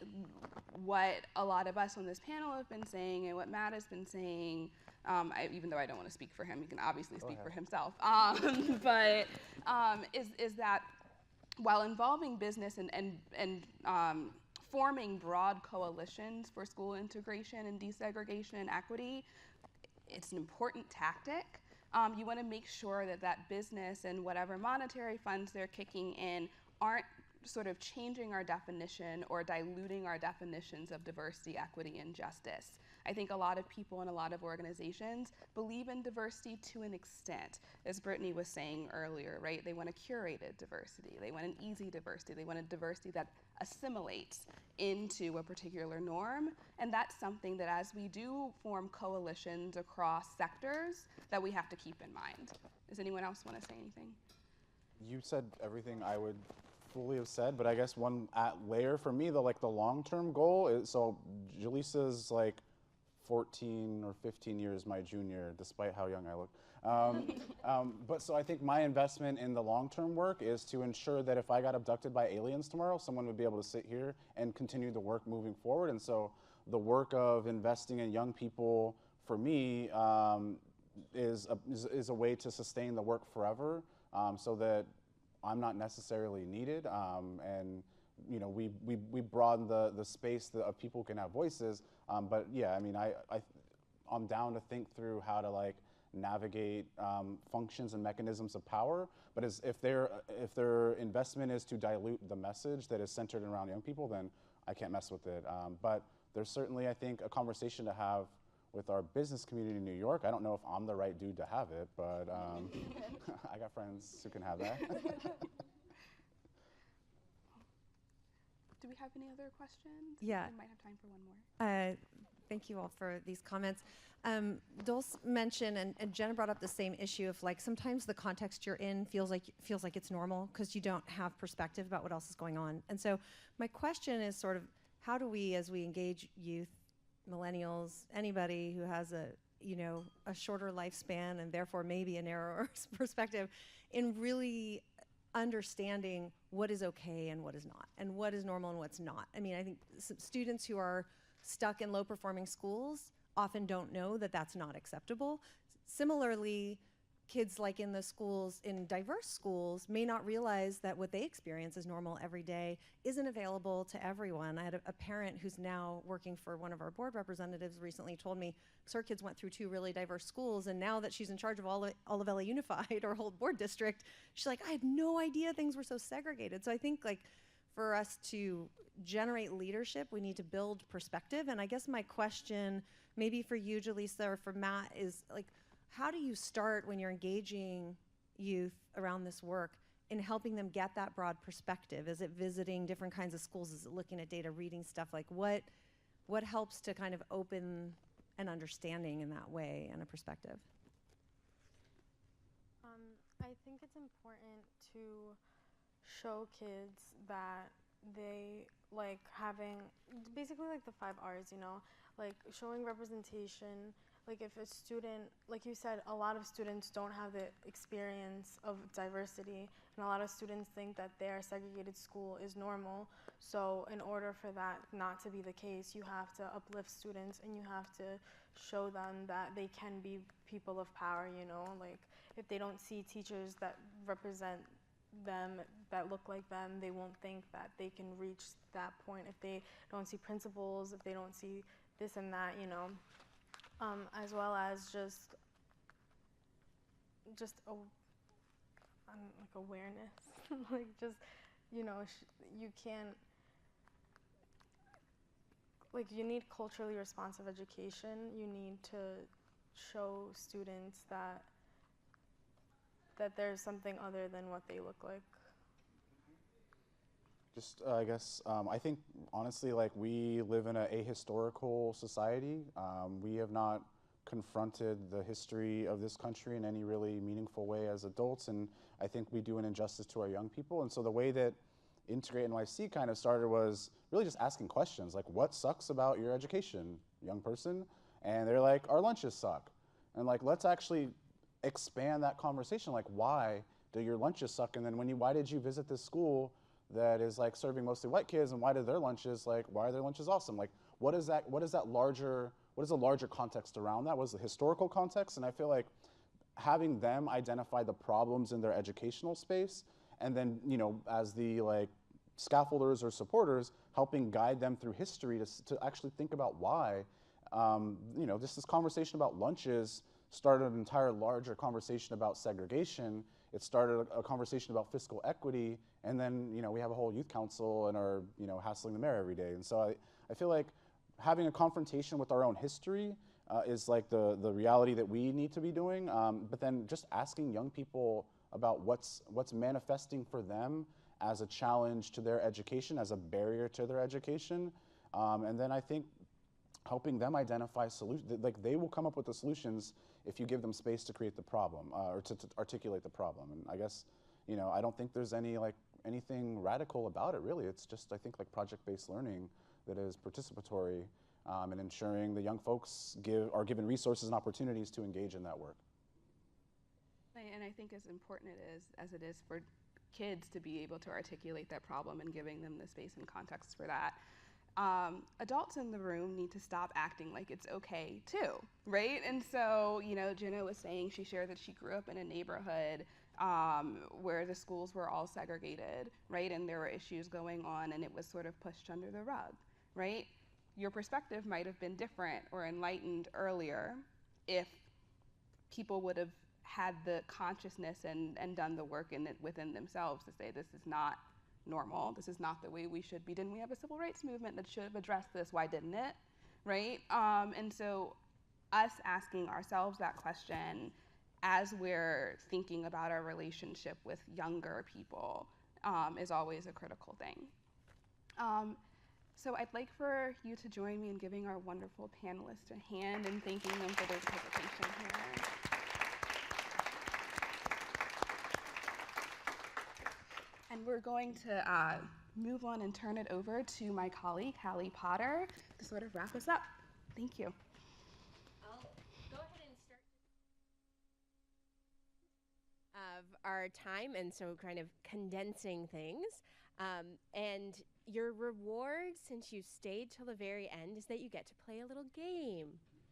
[SPEAKER 1] what a lot of us on this panel have been saying and what Matt has been saying, even though I don't want to speak for him, he can obviously speak for himself, is that while involving business and forming broad coalitions for school integration and desegregation and equity, it's an important tactic. You want to make sure that that business and whatever monetary funds they're kicking in aren't sort of changing our definition or diluting our definitions of diversity, equity, and justice. I think a lot of people and a lot of organizations believe in diversity to an extent. As Brittany was saying earlier, right? They want a curated diversity. They want an easy diversity. They want a diversity that assimilates into a particular norm. And that's something that as we do form coalitions across sectors that we have to keep in mind. Does anyone else want to say anything?
[SPEAKER 3] You said everything I would fully have said, but I guess one layer for me, the long-term goal is, so Jaleesa's like 14 or 15 years my junior, despite how young I look. But so I think my investment in the long-term work is to ensure that if I got abducted by aliens tomorrow, someone would be able to sit here and continue the work moving forward. And so the work of investing in young people, for me, is a way to sustain the work forever, so that I'm not necessarily needed, and you know, we broaden the space of people who can have voices. But yeah, I mean, I'm down to think through how to like navigate functions and mechanisms of power. But if their investment is to dilute the message that is centered around young people, then I can't mess with it. But there's certainly, I think, a conversation to have with our business community in New York. I don't know if I'm the right dude to have it, but I got friends who can have that.
[SPEAKER 1] Do we have any other questions?
[SPEAKER 9] Yeah.
[SPEAKER 1] We might have time for one more.
[SPEAKER 9] Thank you all for these comments. Dulce mentioned, and Jenna brought up the same issue of like sometimes the context you're in feels like it's normal because you don't have perspective about what else is going on. And so my question is sort of, how do we, as we engage youth, millennials, anybody who has a shorter lifespan and therefore maybe a narrower perspective, in really understanding what is okay and what is not, and what is normal and what's not. I mean, I think students who are stuck in low-performing schools often don't know that that's not acceptable. Similarly, kids like in the schools, in diverse schools, may not realize that what they experience as normal every day isn't available to everyone. I had a parent who's now working for one of our board representatives recently told me, because her kids went through 2 really diverse schools, and now that she's in charge of all of LA Unified, or whole board district, she's like, I had no idea things were so segregated. So I think, like, for us to generate leadership, we need to build perspective. And I guess my question, maybe for you, Jaleesa, or for Matt, is like, how do you start when you're engaging youth around this work in helping them get that broad perspective? Is it visiting different kinds of schools? Is it looking at data, reading stuff? Like, what helps to kind of open an understanding in that way and a perspective?
[SPEAKER 4] I think it's important to show kids that they like having basically like the 5 R's, you know, like showing representation. Like if a student, like you said, a lot of students don't have the experience of diversity, and a lot of students think that their segregated school is normal. So in order for that not to be the case, you have to uplift students, and you have to show them that they can be people of power, you know? Like if they don't see teachers that represent them, that look like them, they won't think that they can reach that point. If they don't see principals, if they don't see this and that, you know? As well as just like awareness, like just, you know, you can't, like you need culturally responsive education. You need to show students that there's something other than what they look like.
[SPEAKER 3] Just, I guess, I think, honestly, like, we live in an ahistorical society. We have not confronted the history of this country in any really meaningful way as adults, and I think we do an injustice to our young people. And so the way that Integrate NYC kind of started was really just asking questions, like, what sucks about your education, young person? And they're like, our lunches suck. And, like, let's actually expand that conversation, like, why do your lunches suck? And then why did you visit this school that is like serving mostly white kids, and why are their lunches awesome? Like, what is the larger context around that? What is the historical context? And I feel like having them identify the problems in their educational space, and then, you know, as the like scaffolders or supporters, helping guide them through history to actually think about why, you know, this conversation about lunches started an entire larger conversation about segregation. It started a conversation about fiscal equity, and then, you know, we have a whole youth council and are, you know, hassling the mayor every day. And so I feel like having a confrontation with our own history is like the reality that we need to be doing, but then just asking young people about what's manifesting for them as a challenge to their education, as a barrier to their education, and then I think helping them identify solutions. Like, they will come up with the solutions if you give them space to create the problem, or to articulate the problem. And I guess, you know, I don't think there's anything radical about it, really. It's just, I think, like project-based learning that is participatory, and ensuring the young folks are given resources and opportunities to engage in that work.
[SPEAKER 1] And I think as important as it is for kids to be able to articulate that problem and giving them the space and context for that, adults in the room need to stop acting like it's okay too, right? And so, you know, Jenna was saying, she shared that she grew up in a neighborhood where the schools were all segregated, right? And there were issues going on, and it was sort of pushed under the rug, right? Your perspective might have been different or enlightened earlier if people would have had the consciousness and done the work within themselves to say, this is not normal, this is not the way we should be. Didn't we have a civil rights movement that should have addressed this? Why didn't it, right? And so us asking ourselves that question as we're thinking about our relationship with younger people is always a critical thing. So I'd like for you to join me in giving our wonderful panelists a hand and thanking them for their participation here. And we're going to move on and turn it over to my colleague, Hallie Potter, to sort of wrap us up. Thank you.
[SPEAKER 10] I'll go ahead and start. of our time, and so kind of condensing things. And your reward, since you stayed till the very end, is that you get to play a little game,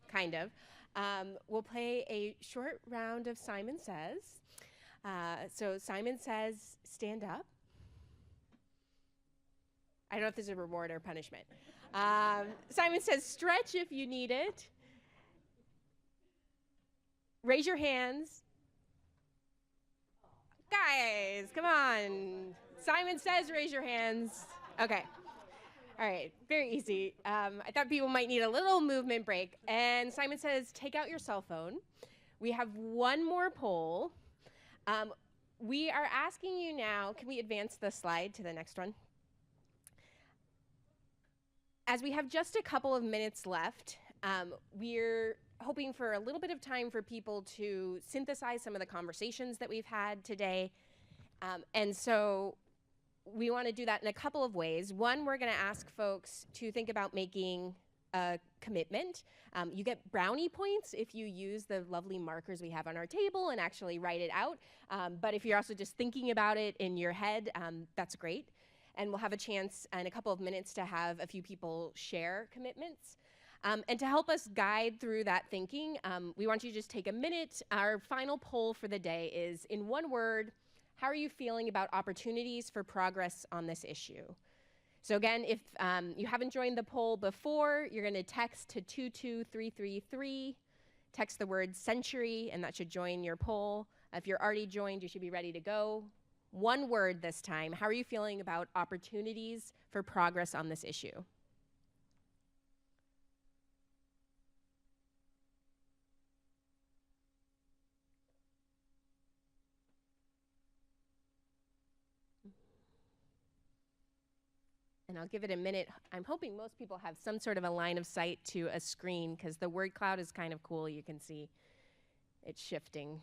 [SPEAKER 10] kind of. We'll play a short round of Simon Says. So Simon Says, stand up. I don't know if this is a reward or punishment. Simon Says, stretch if you need it. Raise your hands. Guys, come on. Simon Says, raise your hands. Okay. All right, very easy. I thought people might need a little movement break. And Simon Says, take out your cell phone. We have one more poll. We are asking you now, can we advance the slide to the next one? As we have just a couple of minutes left, we're hoping for a little bit of time for people to synthesize some of the conversations that we've had today. And so we want to do that in a couple of ways. One, we're going to ask folks to think about making a commitment. You get brownie points if you use the lovely markers we have on our table and actually write it out. But if you're also just thinking about it in your head, that's great. And we'll have a chance in a couple of minutes to have a few people share commitments. And to help us guide through that thinking, we want you to just take a minute. Our final poll for the day is, in one word, how are you feeling about opportunities for progress on this issue? So again, if you haven't joined the poll before, you're going to text to 22333, text the word century, and that should join your poll. If you're already joined, you should be ready to go. One word this time. How are you feeling about opportunities for progress on this issue? And I'll give it a minute. I'm hoping most people have some sort of a line of sight to a screen, because the word cloud is kind of cool. You can see it shifting.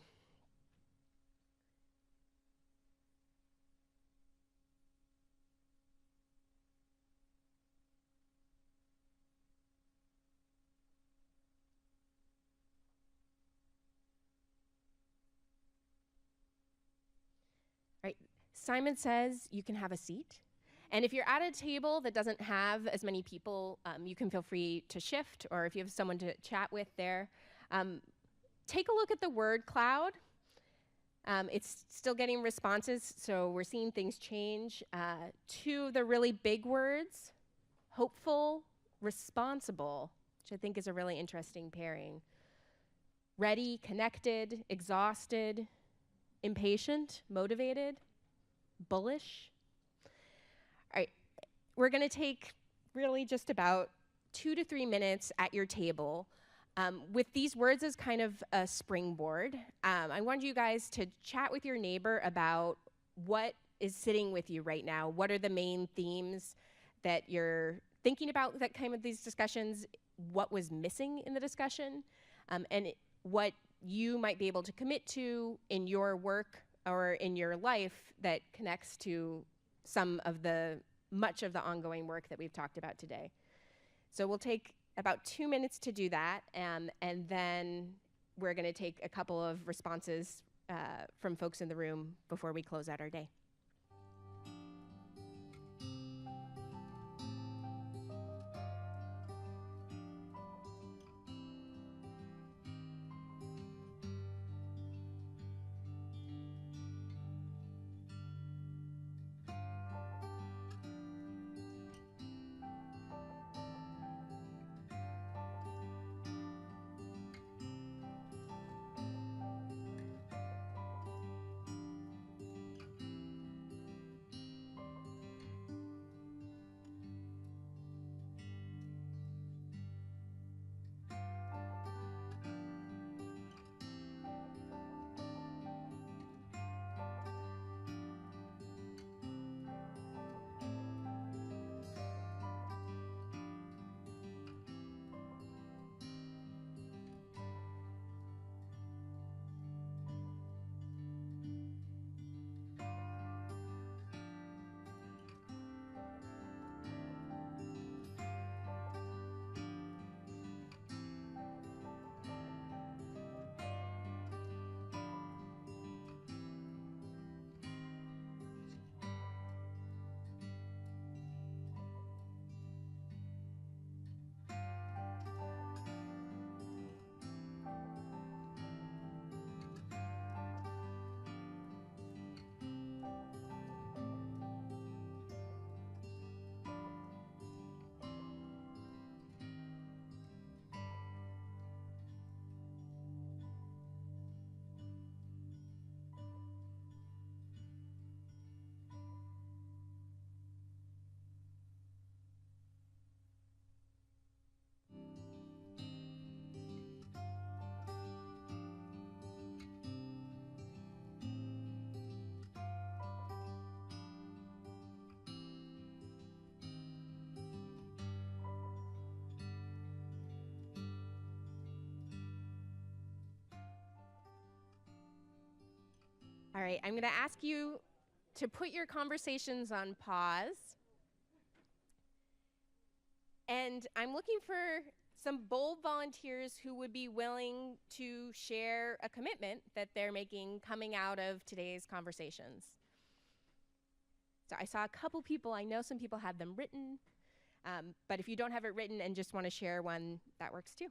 [SPEAKER 10] All right. Simon Says you can have a seat. And if you're at a table that doesn't have as many people, you can feel free to shift, or if you have someone to chat with there. Take a look at the word cloud. It's still getting responses, so we're seeing things change. Two of the really big words, hopeful, responsible, which I think is a really interesting pairing. Ready, connected, exhausted, impatient, motivated, bullish. All right, we're going to take really just about 2 to 3 minutes at your table with these words as kind of a springboard. I want you guys to chat with your neighbor about what is sitting with you right now. What are the main themes that you're thinking about that came with these discussions? What was missing in the discussion? And what you might be able to commit to in your work or in your life that connects to much of the ongoing work that we've talked about today. So we'll take about 2 minutes to do that, and then we're going to take a couple of responses from folks in the room before we close out our day. All right, I'm going to ask you to put your conversations on pause. And I'm looking for some bold volunteers who would be willing to share a commitment that they're making coming out of today's conversations. So I saw a couple people, I know some people had them written, but if you don't have it written and just want to share one, that works too.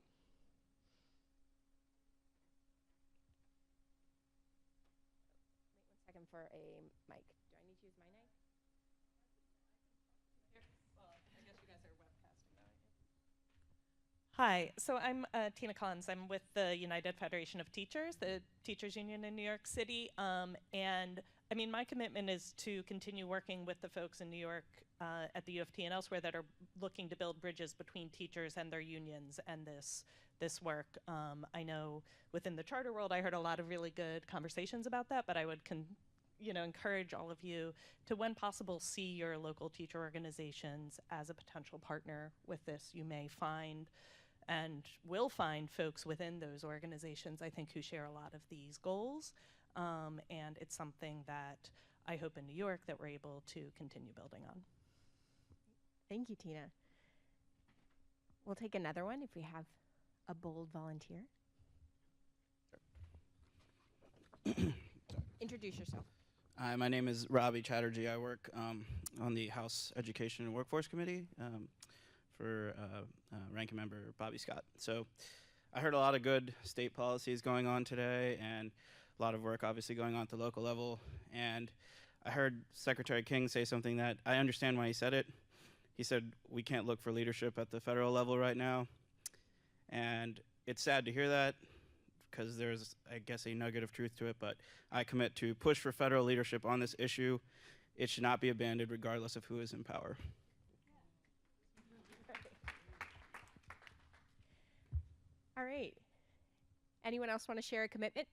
[SPEAKER 10] Wait 1 second for a mic. Do I need to use my mic?
[SPEAKER 11] Hi, so I'm Tina Collins. I'm with the United Federation of Teachers, the teachers union in New York City. And I mean, my commitment is to continue working with the folks in New York at the U of T and elsewhere that are looking to build bridges between teachers and their unions and this work. I know within the charter world, I heard a lot of really good conversations about that, but I would encourage all of you to, when possible, see your local teacher organizations as a potential partner with this. You may find and will find folks within those organizations, I think, who share a lot of these goals. And it's something that I hope in New York that we're able to continue building on.
[SPEAKER 10] Thank you, Tina. We'll take another one if we have a bold volunteer. Introduce yourself.
[SPEAKER 12] Hi, my name is Robbie Chatterjee. I work on the House Education and Workforce Committee for Ranking Member Bobby Scott. So I heard a lot of good state policies going on today and a lot of work obviously going on at the local level. And I heard Secretary King say something that I understand why he said it. He said, we can't look for leadership at the federal level right now. And it's sad to hear that because there's, I guess, a nugget of truth to it, but I commit to push for federal leadership on this issue. It should not be abandoned regardless of who is in power.
[SPEAKER 10] All right. Anyone else want to share a commitment?